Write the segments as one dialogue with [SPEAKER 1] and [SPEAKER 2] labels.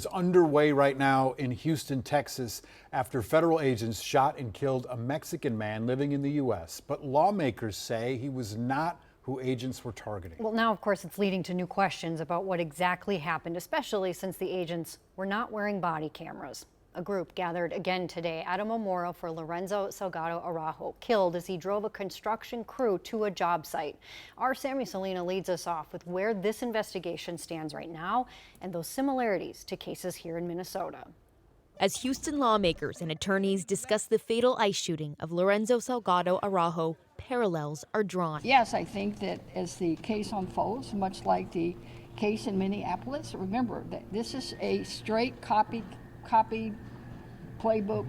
[SPEAKER 1] It's underway right now in Houston, Texas, after federal agents shot and killed a Mexican man living in the U.S. But lawmakers say he was not who agents were targeting.
[SPEAKER 2] Well, now, of course, it's leading to new questions about what exactly happened, especially since the agents were not wearing body cameras. A group gathered again today at a memorial for Lorenzo Salgado Araujo, killed as he drove a construction crew to a job site. Our Sammy Salina leads us off with where this investigation stands right now and those similarities to cases here in Minnesota.
[SPEAKER 3] As Houston lawmakers and attorneys discuss the fatal ICE shooting of Lorenzo Salgado Araujo, parallels are drawn.
[SPEAKER 4] Yes, I think that as the case unfolds, much like the case in Minneapolis, remember that this is a straight copy playbook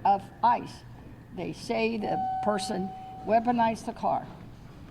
[SPEAKER 4] of ICE. They say the person weaponized the car,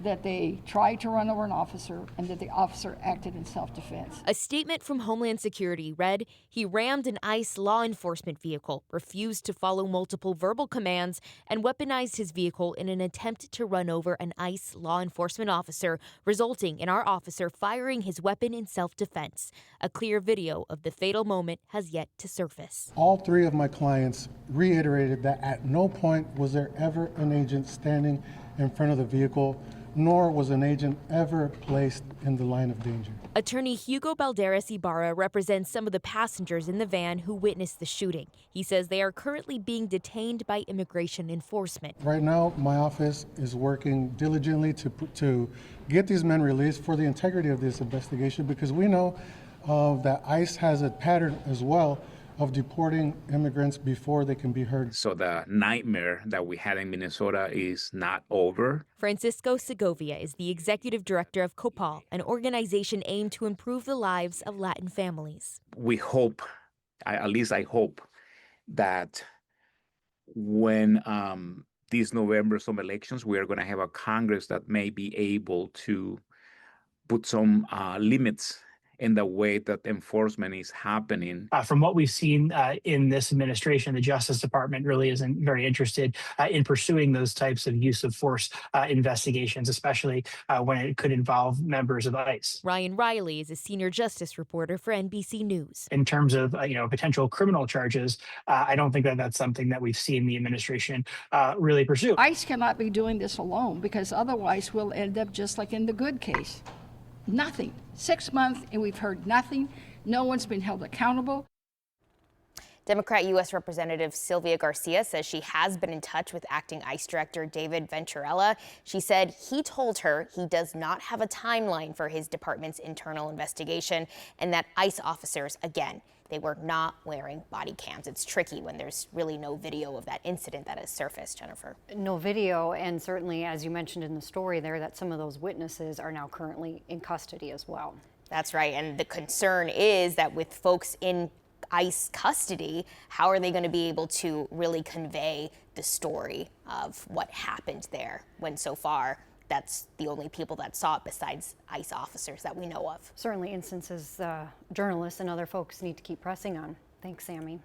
[SPEAKER 4] that they tried to run over an officer, and that the officer acted in self-defense.
[SPEAKER 3] A statement from Homeland Security read, he rammed an ICE law enforcement vehicle, refused to follow multiple verbal commands, and weaponized his vehicle in an attempt to run over an ICE law enforcement officer, resulting in our officer firing his weapon in self-defense. A clear video of the fatal moment has yet to surface.
[SPEAKER 5] All three of my clients reiterated that at no point was there ever an agent standing in front of the vehicle, nor was an agent ever placed in the line of danger.
[SPEAKER 3] Attorney Hugo Balderas Ibarra represents some of the passengers in the van who witnessed the shooting. He says they are currently being detained by immigration enforcement.
[SPEAKER 5] Right now, my office is working diligently to get these men released for the integrity of this investigation, because we know that ICE has a pattern as well of deporting immigrants before they can be heard.
[SPEAKER 6] So the nightmare that we had in Minnesota is not over.
[SPEAKER 3] Francisco Segovia is the executive director of COPAL, an organization aimed to improve the lives of Latin families.
[SPEAKER 6] We hope, at least I hope, that when these November some elections, we are going to have a Congress that may be able to put some limits in the way that enforcement is happening.
[SPEAKER 7] From what we've seen in this administration, the Justice Department really isn't very interested in pursuing those types of use of force investigations, especially when it could involve members of ICE.
[SPEAKER 3] Ryan Riley is a senior justice reporter for NBC News.
[SPEAKER 7] In terms of potential criminal charges, I don't think that that's something that we've seen the administration really pursue.
[SPEAKER 4] ICE cannot be doing this alone, because otherwise we'll end up just like in the Good case. Nothing. 6 months and we've heard nothing. No one's been held accountable.
[SPEAKER 8] Democrat U.S. Representative Sylvia Garcia says she has been in touch with acting ICE Director David Venturella. She said he told her he does not have a timeline for his department's internal investigation, and that ICE officers, again, they were not wearing body cams. It's tricky when there's really no video of that incident that has surfaced, Jennifer.
[SPEAKER 2] No video, and certainly, as you mentioned in the story there, that some of those witnesses are now currently in custody as well.
[SPEAKER 8] That's right, and the concern is that with folks in ICE custody, how are they going to be able to really convey the story of what happened there when so far that's the only people that saw it besides ICE officers that we know of?
[SPEAKER 2] Certainly instances journalists and other folks need to keep pressing on. Thanks, Sammy.